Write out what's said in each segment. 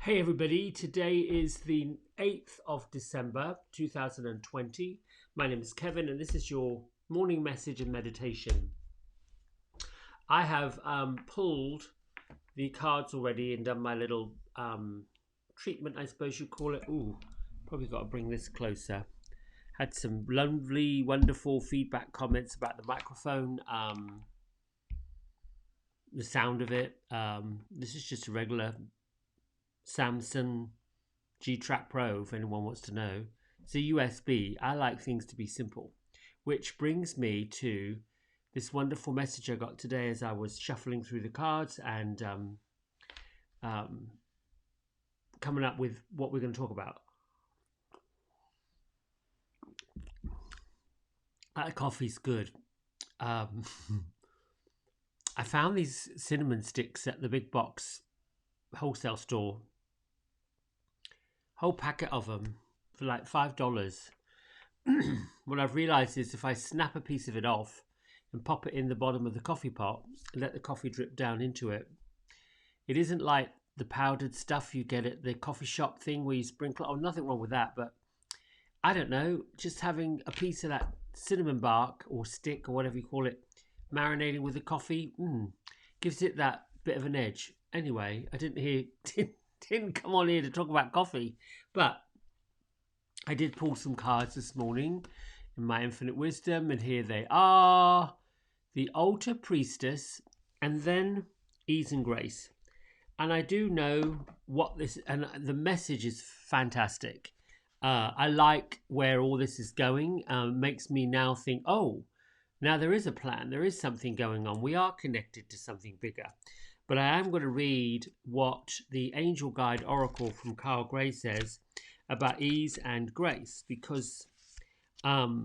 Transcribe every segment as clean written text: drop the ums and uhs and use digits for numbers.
Hey everybody, today is the 8th of December 2020. My name is Kevin and this is your morning message and meditation. I have pulled the cards already and done my little treatment, I suppose you'd call it. Ooh, probably got to bring this closer. Had some lovely, wonderful feedback comments about the microphone, the sound of it. This is just a regular Samsung G-Track Pro, if anyone wants to know. It's a USB. I like things to be simple, which brings me to this wonderful message I got today as I was shuffling through the cards and um, coming up with what we're going to talk about. That coffee's good. Um, I found these cinnamon sticks at the big box wholesale store. Whole packet of them for like $5. What I've realized is if I snap a piece of it off and pop it in the bottom of the coffee pot and let the coffee drip down into it, it isn't like the powdered stuff you get at the coffee shop thing where you sprinkle. Oh, nothing wrong with that, but I don't know, just having a piece of that cinnamon bark or stick or whatever you call it marinating with the coffee gives it that bit of an edge. Anyway, I didn't come on here to talk about coffee, but I did pull some cards this morning in my infinite wisdom, and here they are: the Altar Priestess, and then Ease and Grace. And I do know what this, and the message is fantastic. I like where all this is going. Makes me now think, oh, now there is a plan. There is something going on. We are connected to something bigger. But I am going to read what the Angel Guide Oracle from Carl Gray says about ease and grace, because I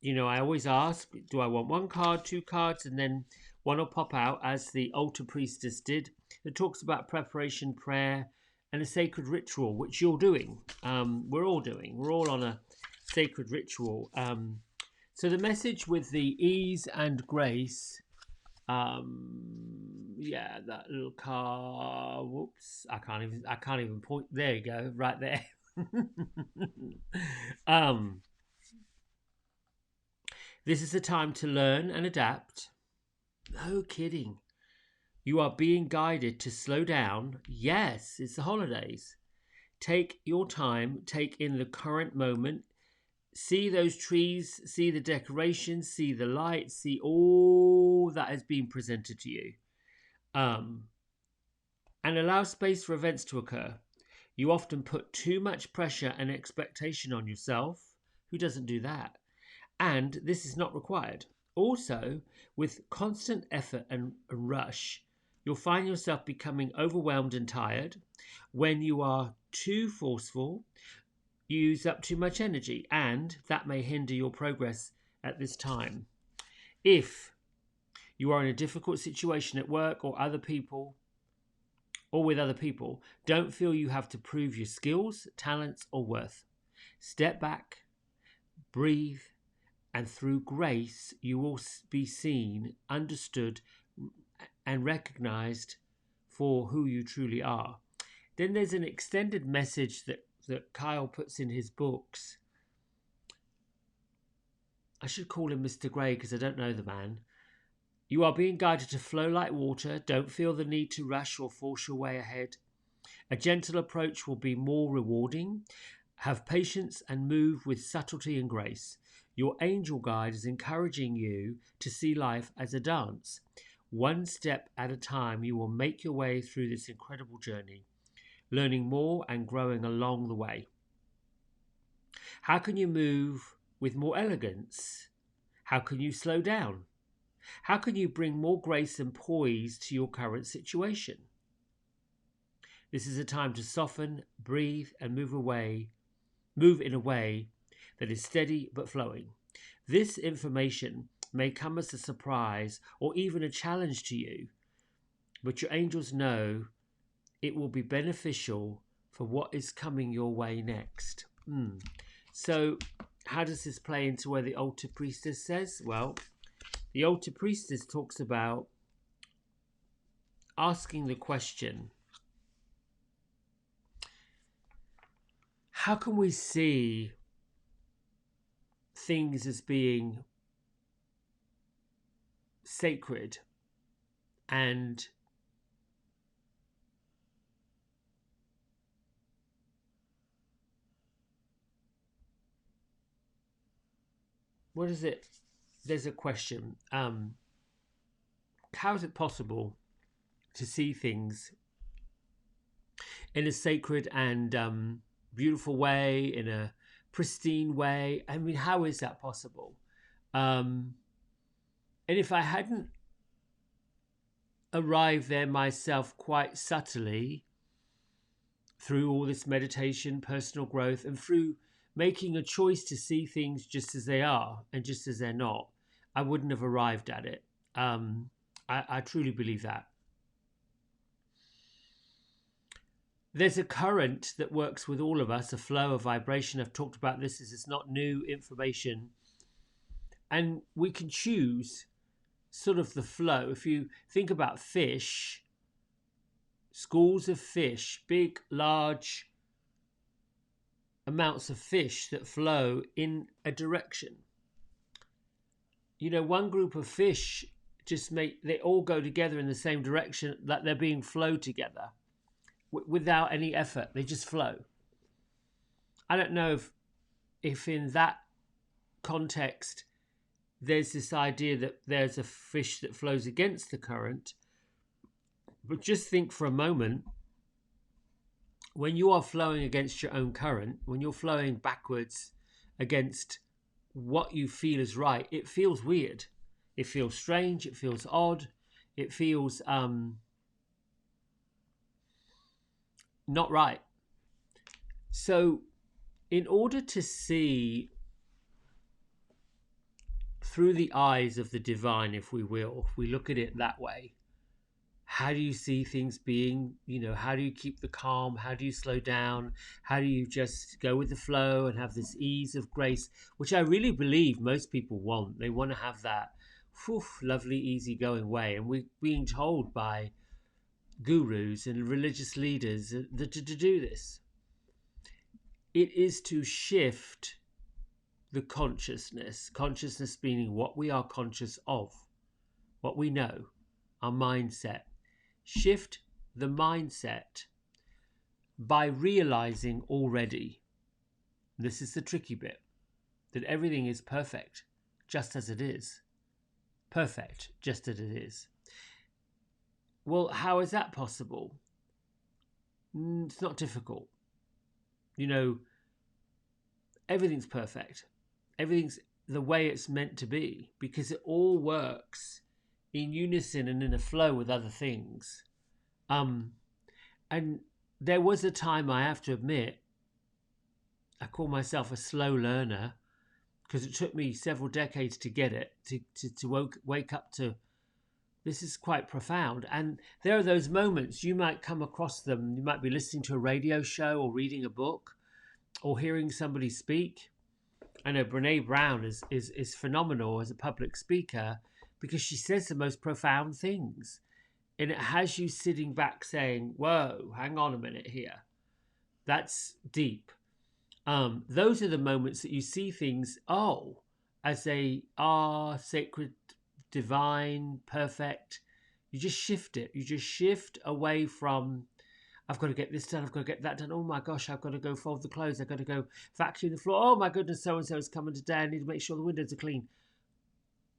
always ask, do I want one card, two cards, and then one will pop out, as the Altar Priestess did. It talks about preparation, prayer, and a sacred ritual, which you're doing. We're all doing. We're all on a sacred ritual. So the message with the ease and grace, that little car. Whoops, I can't even point. There you go, right there. um, this is a time to learn and adapt. No kidding. You are being guided to slow down. Yes, it's the holidays. Take your time, take in the current moment. See those trees, see the decorations, see the lights, see all that has been presented to you. And allow space for events to occur. You often put too much pressure and expectation on yourself. Who doesn't do that? And this is not required. Also, with constant effort and rush, you'll find yourself becoming overwhelmed and tired. When you are too forceful, you use up too much energy, and that may hinder your progress at this time. If you are in a difficult situation at work or with other people, don't feel you have to prove your skills, talents, or worth. Step back, breathe, and through grace, you will be seen, understood, and recognized for who you truly are. Then there's an extended message that Kyle puts in his books. I should call him Mr. Gray because I don't know the man. You are being guided to flow like water. Don't feel the need to rush or force your way ahead. A gentle approach will be more rewarding. Have patience and move with subtlety and grace. Your angel guide is encouraging you to see life as a dance. One step at a time, you will make your way through this incredible journey, learning more and growing along the way. How can you move with more elegance? How can you slow down? How can you bring more grace and poise to your current situation? This is a time to soften, breathe, and move in a way that is steady but flowing. This information may come as a surprise or even a challenge to you, but your angels know it will be beneficial for what is coming your way next. So, how does this play into where the Altar Priestess says? Well, the Altar Priestess talks about asking the question, how can we see things as being sacred and what is it? There's a question. How is it possible to see things in a sacred and beautiful way, in a pristine way? I mean, how is that possible? And if I hadn't arrived there myself quite subtly through all this meditation, personal growth, and through making a choice to see things just as they are and just as they're not, I wouldn't have arrived at it. I truly believe that. There's a current that works with all of us, a flow, a vibration. I've talked about this. This is not new information. And we can choose sort of the flow. If you think about fish, schools of fish, big, large amounts of fish that flow in a direction. You know, one group of fish they all go together in the same direction, that they're being flowed together without any effort. They just flow. I don't know if in that context there's this idea that there's a fish that flows against the current, but just think for a moment, when you are flowing against your own current, when you're flowing backwards against what you feel is right, it feels weird. It feels strange. It feels odd. It feels not right. So in order to see through the eyes of the divine, if we will, if we look at it that way, how do you see things being, how do you keep the calm? How do you slow down? How do you just go with the flow and have this ease of grace, which I really believe most people want. They want to have that lovely, easygoing way. And we're being told by gurus and religious leaders to do this. It is to shift the consciousness meaning what we are conscious of, what we know, our mindset. Shift the mindset by realizing already, this is the tricky bit, that everything is perfect just as it is. Perfect just as it is. Well, how is that possible? It's not difficult. Everything's perfect. Everything's the way it's meant to be, because it all works in unison and in a flow with other things. And there was a time, I have to admit, I call myself a slow learner, because it took me several decades to get it, to wake up to, this is quite profound. And there are those moments, you might come across them, you might be listening to a radio show or reading a book or hearing somebody speak. I know Brene Brown is phenomenal as a public speaker, because she says the most profound things. And it has you sitting back saying, whoa, hang on a minute here. That's deep. Those are the moments that you see things, as they are sacred, divine, perfect. You just shift it. You just shift away from, I've got to get this done, I've got to get that done. Oh my gosh, I've got to go fold the clothes. I've got to go vacuum the floor. Oh my goodness, so-and-so is coming today. I need to make sure the windows are clean.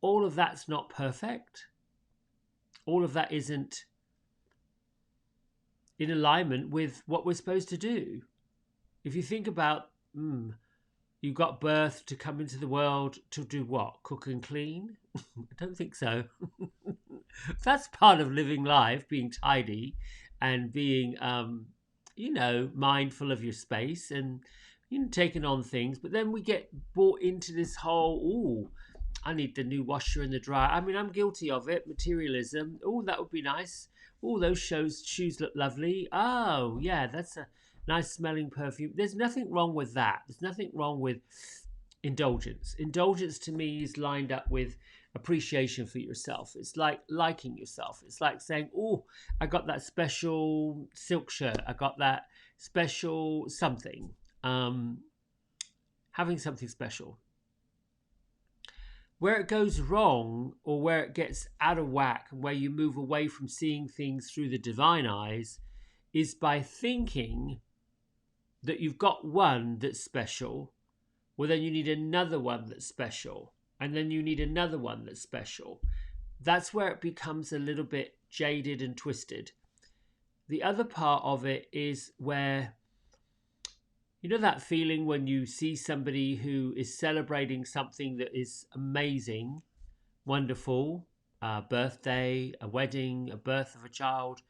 All of that's not perfect. All of that isn't in alignment with what we're supposed to do. If you think about, you got birth to come into the world to do what? Cook and clean? I don't think so. That's part of living life, being tidy and being, mindful of your space and, taking on things. But then we get brought into this whole, I need the new washer and the dryer. I mean, I'm guilty of it. Materialism. Oh, that would be nice. Oh, those shoes look lovely. Oh, yeah, that's a nice smelling perfume. There's nothing wrong with that. There's nothing wrong with indulgence. Indulgence to me is lined up with appreciation for yourself. It's like liking yourself. It's like saying, oh, I got that special silk shirt. I got that special something. having something special. Where it goes wrong, or where it gets out of whack, and where you move away from seeing things through the divine eyes, is by thinking that you've got one that's special. Well, then you need another one that's special, and then you need another one that's special. That's where it becomes a little bit jaded and twisted. The other part of it is where, you know, that feeling when you see somebody who is celebrating something that is amazing, wonderful, a birthday, a wedding, a birth of a child,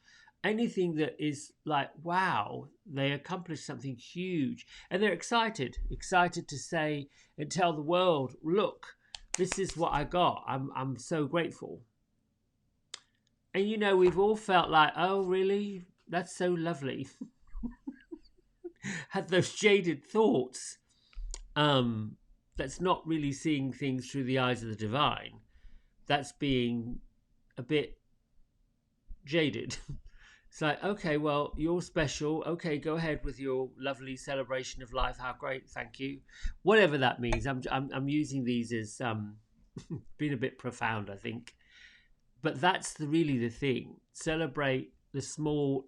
anything that is like, wow, they accomplished something huge, and they're excited to say and tell the world, look, this is what I got. I'm so grateful. And you know, we've all felt like, oh really, that's so lovely. Had those jaded thoughts. That's not really seeing things through the eyes of the divine. That's being a bit jaded. It's like, okay, well, you're special. Okay, go ahead with your lovely celebration of life. How great, thank you. Whatever that means. I'm using these as being a bit profound, I think. But that's really the thing. Celebrate the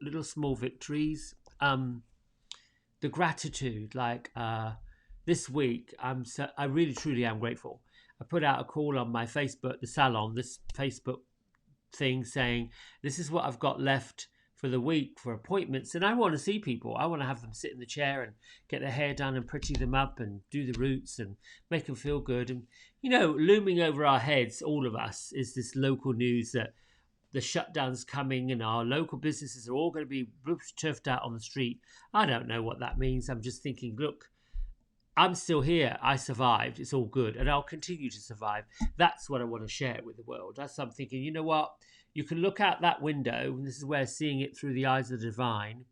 little small victories. The gratitude, like this week, I really truly am grateful. I put out a call on my Facebook, the salon, this Facebook thing, saying this is what I've got left for the week for appointments, and I want to see people. I want to have them sit in the chair and get their hair done and pretty them up and do the roots and make them feel good. And you know, looming over our heads, all of us, is this local news that the shutdown's coming and our local businesses are all going to be turfed out on the street. I don't know what that means. I'm just thinking, look, I'm still here. I survived. It's all good. And I'll continue to survive. That's what I want to share with the world. That's what I'm thinking, you know what? You can look out that window, and this is where seeing it through the eyes of the divine.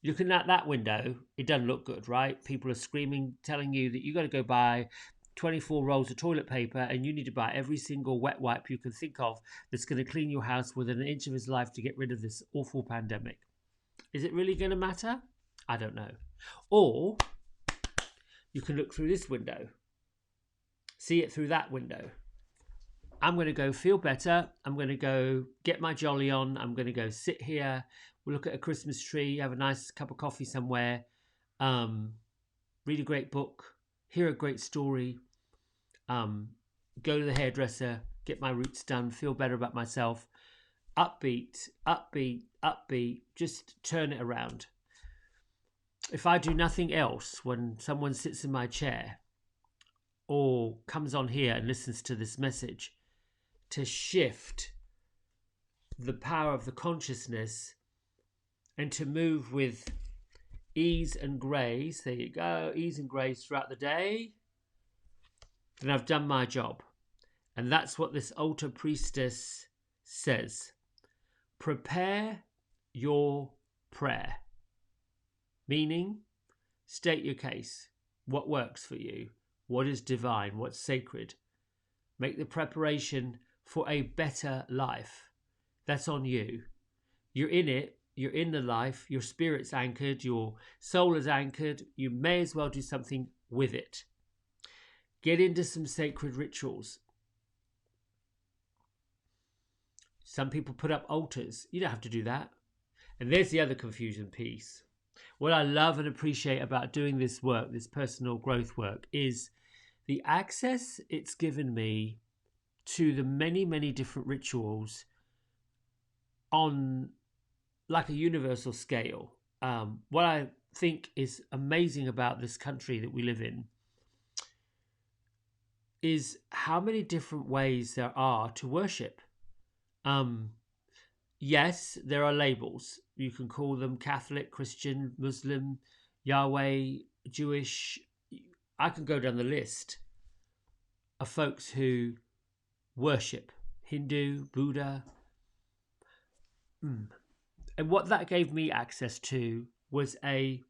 Looking at that window, it doesn't look good, right? People are screaming, telling you that you got to go buy 24 rolls of toilet paper and you need to buy every single wet wipe you can think of that's going to clean your house within an inch of his life to get rid of this awful pandemic. Is it really going to matter? I don't know. Or you can look through this window, see it through that window. I'm going to go feel better. I'm going to go get my jolly on. I'm going to go sit here. We'll look at a Christmas tree, have a nice cup of coffee somewhere, read a great book, hear a great story, go to the hairdresser, get my roots done, feel better about myself. Upbeat, upbeat, upbeat, just turn it around. If I do nothing else, when someone sits in my chair or comes on here and listens to this message, to shift the power of the consciousness and to move with ease and grace, there you go, ease and grace throughout the day, then I've done my job. And that's what this altar priestess says. Prepare your prayer. Meaning, state your case. What works for you? What is divine? What's sacred? Make the preparation for a better life. That's on you. You're in it. You're in the life. Your spirit's anchored. Your soul is anchored. You may as well do something with it. Get into some sacred rituals. Some people put up altars. You don't have to do that. And there's the other confusion piece. What I love and appreciate about doing this work, this personal growth work, is the access it's given me to the many, many different rituals on like a universal scale. What I think is amazing about this country that we live in is how many different ways there are to worship. Yes, there are labels. You can call them Catholic, Christian, Muslim, Yahweh, Jewish. I can go down the list of folks who worship Hindu, Buddha. And what that gave me access to was a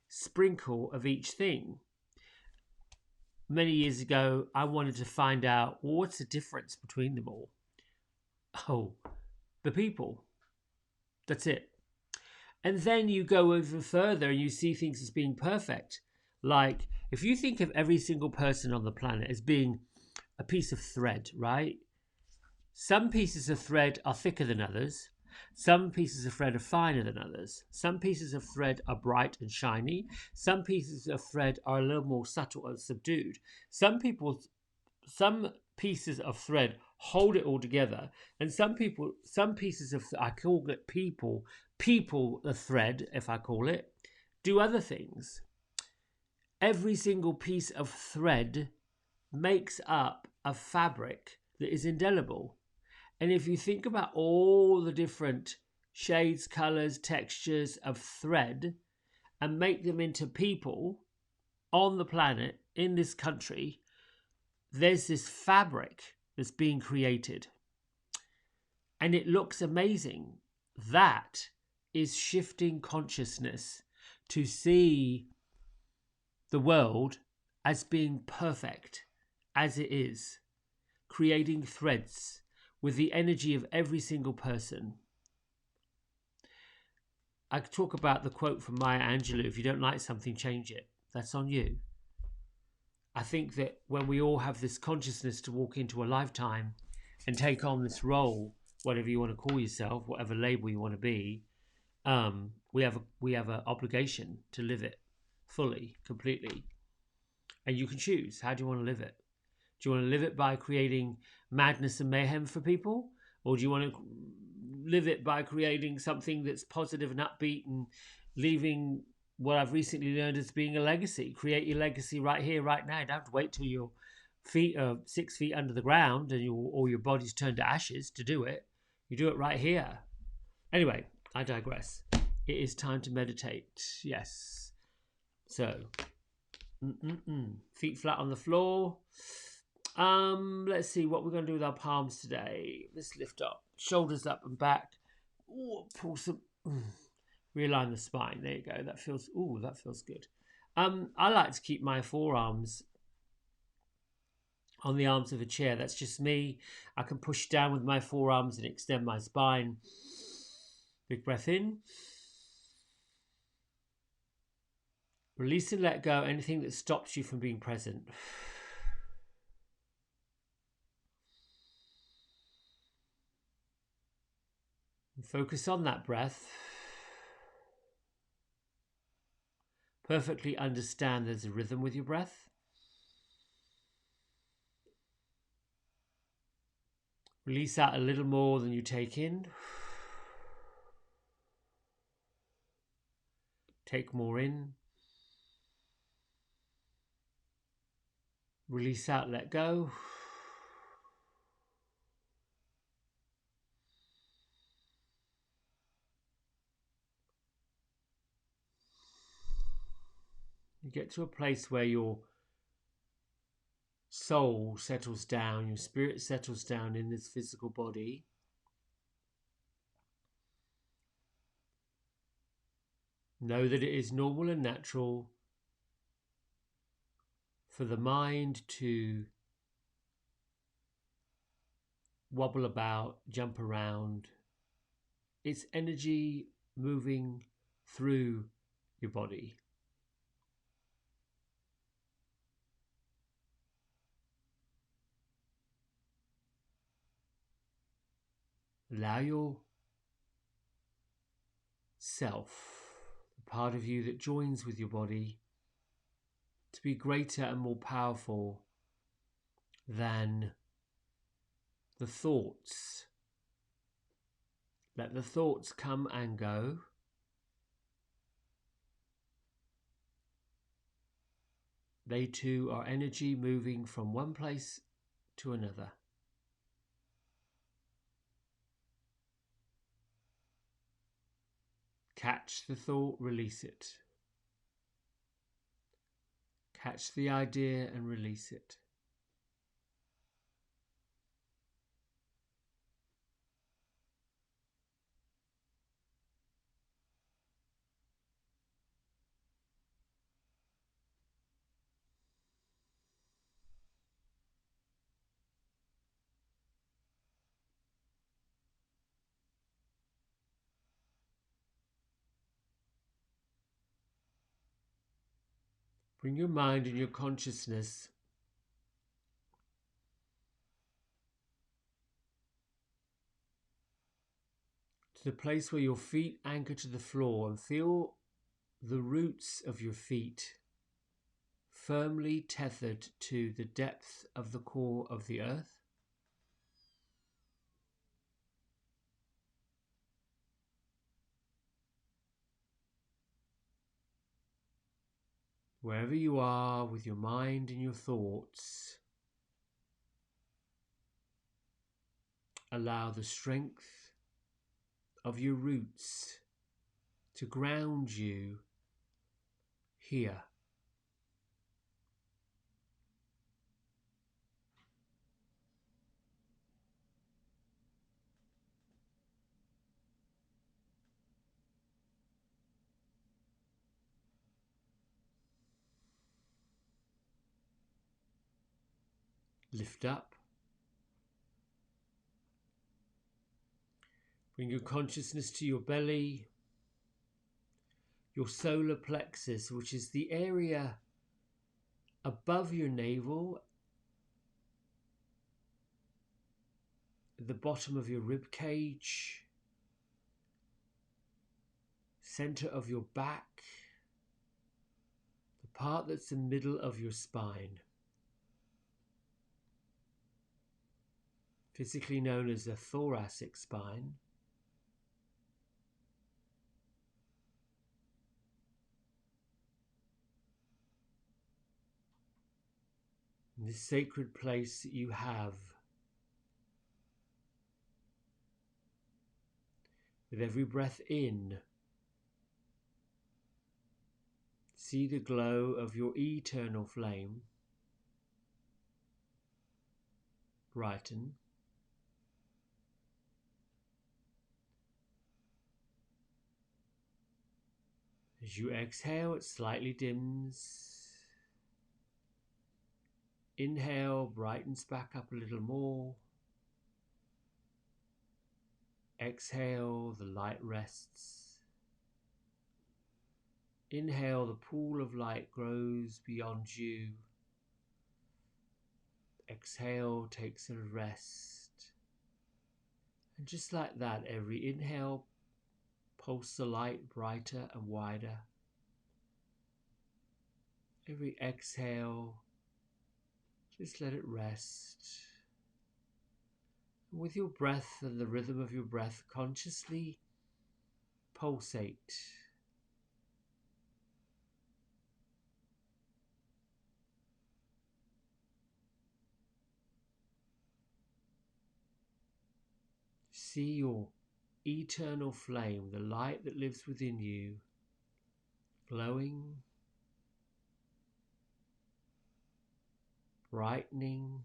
sprinkle of each thing. Many years ago, I wanted to find out, well, what's the difference between them all? Oh, the people. That's it. And then you go even further and you see things as being perfect. Like if you think of every single person on the planet as being a piece of thread, right? Some pieces of thread are thicker than others. Some pieces of thread are finer than others. Some pieces of thread are bright and shiny. Some pieces of thread are a little more subtle and subdued. Some pieces of thread hold it all together, and some pieces of, I call it people, a thread, if I call it, do other things. Every single piece of thread makes up a fabric that is indelible. And if you think about all the different shades, colors, textures of thread and make them into people on the planet, in this country, there's this fabric that's being created. And it looks amazing. That is shifting consciousness to see the world as being perfect as it is, creating threads with the energy of every single person. I talk about the quote from Maya Angelou, if you don't like something, change it. That's on you. I think that when we all have this consciousness to walk into a lifetime and take on this role, whatever you want to call yourself, whatever label you want to be, we have an obligation to live it fully, completely. And you can choose, how do you want to live it? Do you want to live it by creating madness and mayhem for people? Or do you want to live it by creating something that's positive and upbeat and leaving what I've recently learned as being a legacy? Create your legacy right here, right now. You don't have to wait till your feet are 6 feet under the ground and or your body's turned to ashes to do it. You do it right here. Anyway, I digress. It is time to meditate. Yes. So, feet flat on the floor. Let's see what we're going to do with our palms today. Let's lift up, shoulders up and back. Ooh, pull some. Realign the spine. There you go. That feels. Ooh, that feels good. I like to keep my forearms on the arms of a chair. That's just me. I can push down with my forearms and extend my spine. Big breath in. Release and let go anything that stops you from being present. And focus on that breath. Perfectly understand there's a rhythm with your breath. Release out a little more than you take in. Take more in. Release out, let go. You get to a place where your soul settles down, your spirit settles down in this physical body. Know that it is normal and natural for the mind to wobble about, jump around. It's energy moving through your body. Allow yourself, the part of you that joins with your body, to be greater and more powerful than the thoughts. Let the thoughts come and go. They too are energy moving from one place to another. Catch the thought, release it. Catch the idea and release it. Bring your mind and your consciousness to the place where your feet anchor to the floor, and feel the roots of your feet firmly tethered to the depth of the core of the earth. Wherever you are with your mind and your thoughts, allow the strength of your roots to ground you here. Lift up. Bring your consciousness to your belly, your solar plexus, which is the area above your navel, at the bottom of your rib cage, center of your back, the part that's the middle of your spine, physically known as the thoracic spine. This sacred place that you have. With every breath in, see the glow of your eternal flame brighten. As you exhale, it slightly dims. Inhale, brightens back up a little more. Exhale, the light rests. Inhale, the pool of light grows beyond you. Exhale, takes a rest. And just like that, every inhale pulses the light brighter and wider. Every exhale, just let it rest. And with your breath and the rhythm of your breath, consciously pulsate. See your eternal flame, the light that lives within you, glowing, brightening,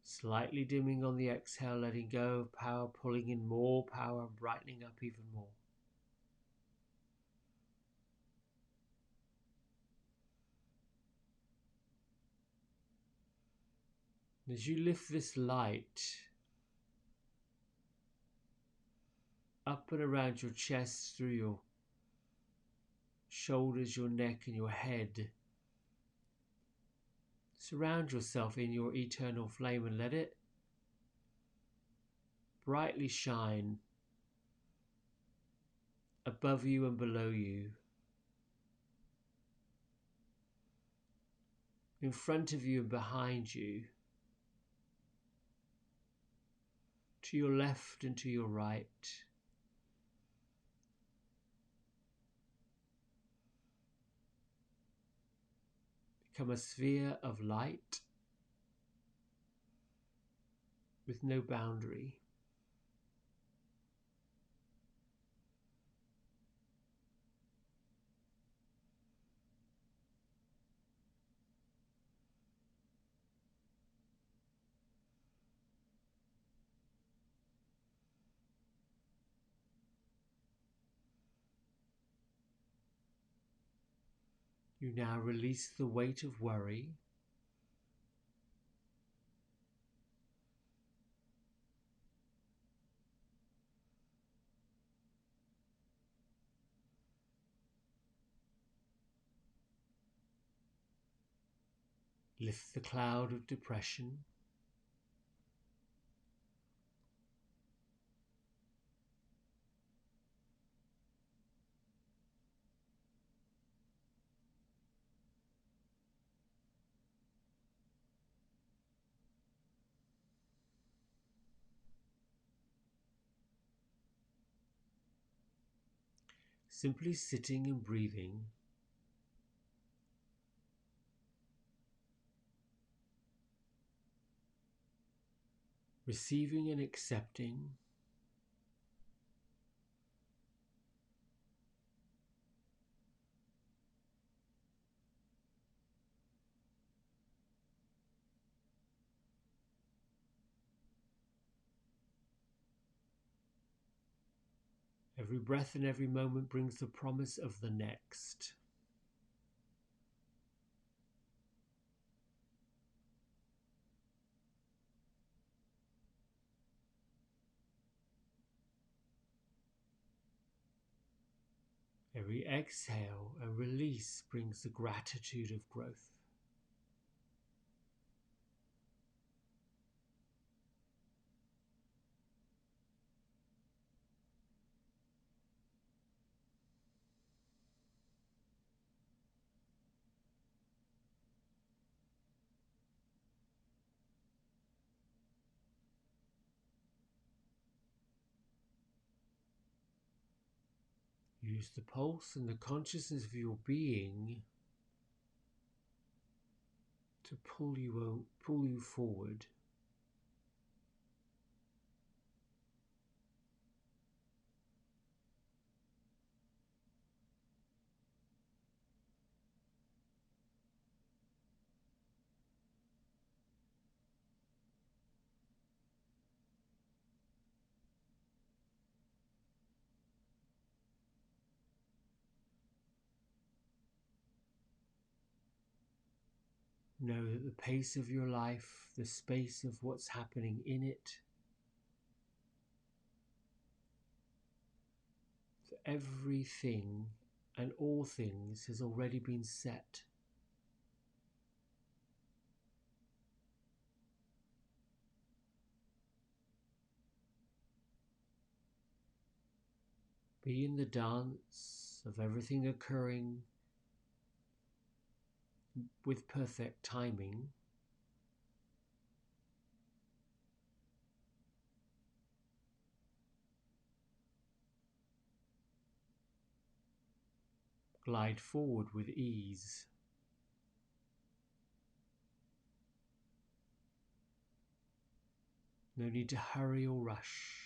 slightly dimming on the exhale, letting go of power, pulling in more power, and brightening up even more. As you lift this light up and around your chest, through your shoulders, your neck, and your head, surround yourself in your eternal flame and let it brightly shine above you and below you, in front of you and behind you, to your left and to your right. Become a sphere of light with no boundary. You now release the weight of worry. Lift the cloud of depression. Simply sitting and breathing receiving and accepting every breath and every moment brings the promise of the next. Every exhale and release brings the gratitude of growth. Use the pulse and the consciousness of your being to pull you forward. Know that the pace of your life, the space of what's happening in it, for everything and all things has already been set. Be in the dance of everything occurring with perfect timing. Glide forward with ease. No need to hurry or rush.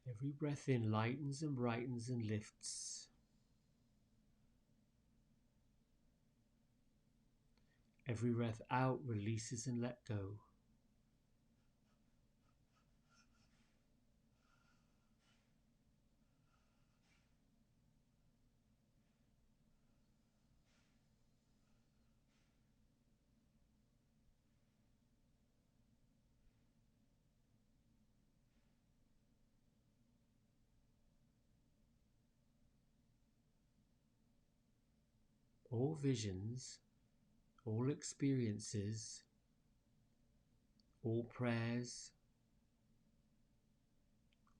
Every breath in lightens and brightens and lifts. Every breath out releases and let go. All visions, all experiences, all prayers,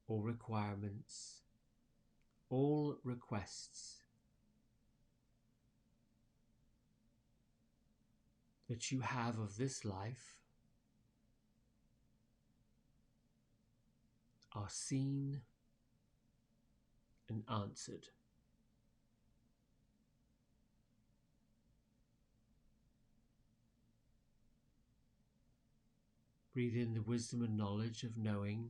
all requirements, all requests that you have of this life are seen and answered. Breathe in the wisdom and knowledge of knowing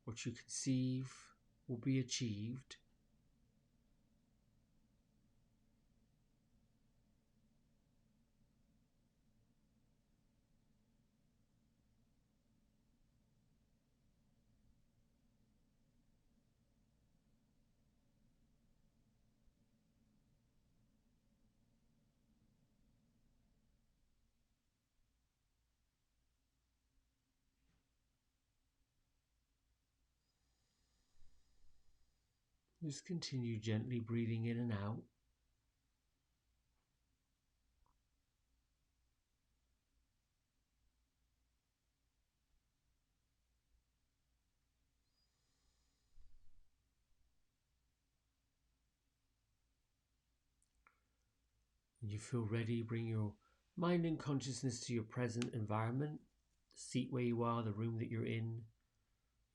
what you conceive will be achieved. Just continue gently breathing in and out. When you feel ready, bring your mind and consciousness to your present environment, the seat where you are, the room that you're in.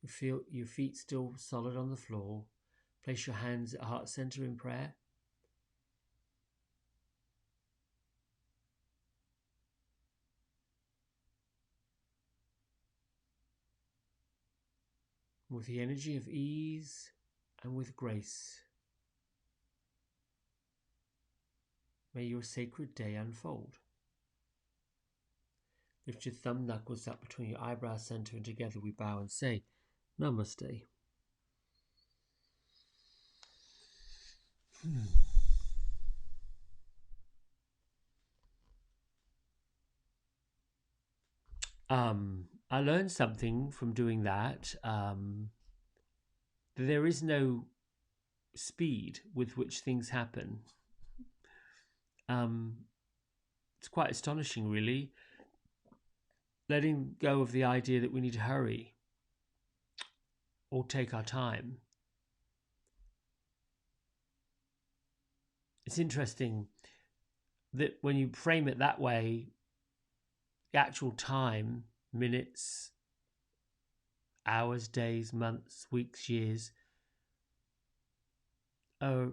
You feel your feet still solid on the floor. Place your hands at heart center in prayer. With the energy of ease and with grace, may your sacred day unfold. Lift your thumb knuckles up between your eyebrow center, and together we bow and say, Namaste. I learned something from doing that. There is no speed with which things happen. It's quite astonishing, really. Letting go of the idea that we need to hurry or take our time. It's interesting that when you frame it that way, the actual time, minutes, hours, days, months, weeks, years, are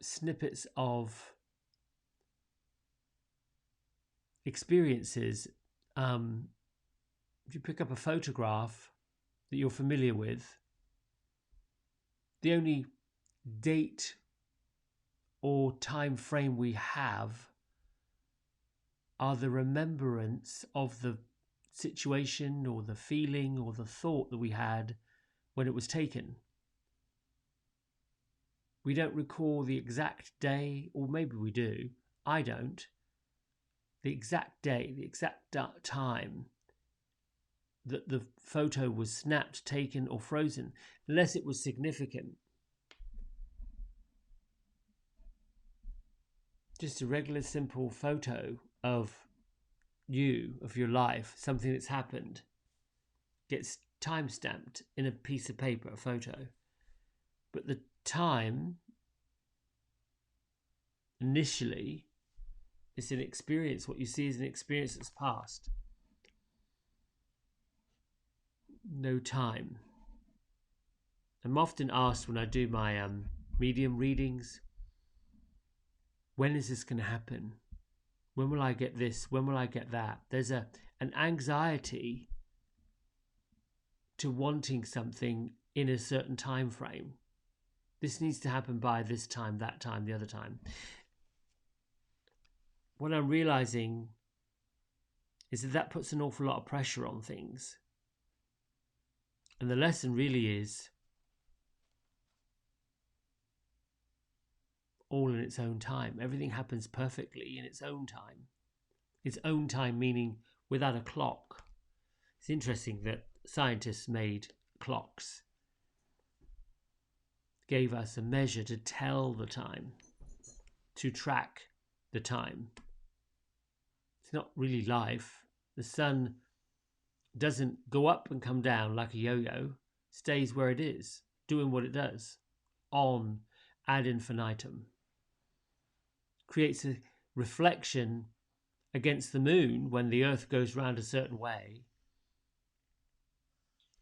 snippets of experiences. If you pick up a photograph that you're familiar with, the only date or time frame we have are the remembrance of the situation or the feeling or the thought that we had when it was taken. We don't recall the exact day, or maybe we do. I don't. The exact day, the exact time that the photo was snapped, taken, or frozen, unless it was significant. Just a regular, simple photo of you, of your life, something that's happened, gets time stamped in a piece of paper, a photo. But the time, initially, is an experience. What you see is an experience that's past. No time. I'm often asked when I do my medium readings, when is this going to happen? When will I get this? When will I get that? There's an anxiety to wanting something in a certain time frame. This needs to happen by this time, that time, the other time. What I'm realizing is that puts an awful lot of pressure on things. And the lesson really is all in its own time. Everything happens perfectly in its own time. Its own time meaning without a clock. It's interesting that scientists made clocks, gave us a measure to tell the time, to track the time. It's not really life. The sun doesn't go up and come down like a yo-yo, stays where it is, doing what it does, on ad infinitum. Creates a reflection against the moon when the earth goes round a certain way.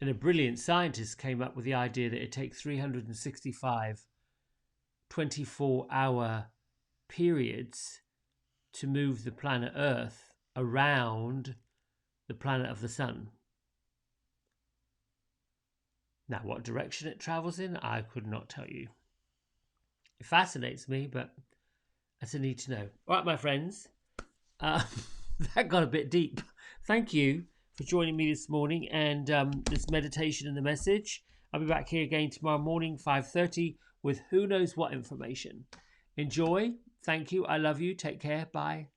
And a brilliant scientist came up with the idea that it takes 365 24-hour periods to move the planet Earth around the planet of the sun. Now, what direction it travels in, I could not tell you. It fascinates me, but that's a need to know. All right, my friends, that got a bit deep. Thank you for joining me this morning and this meditation and the message. I'll be back here again tomorrow morning, 5:30, with who knows what information. Enjoy. Thank you. I love you. Take care. Bye.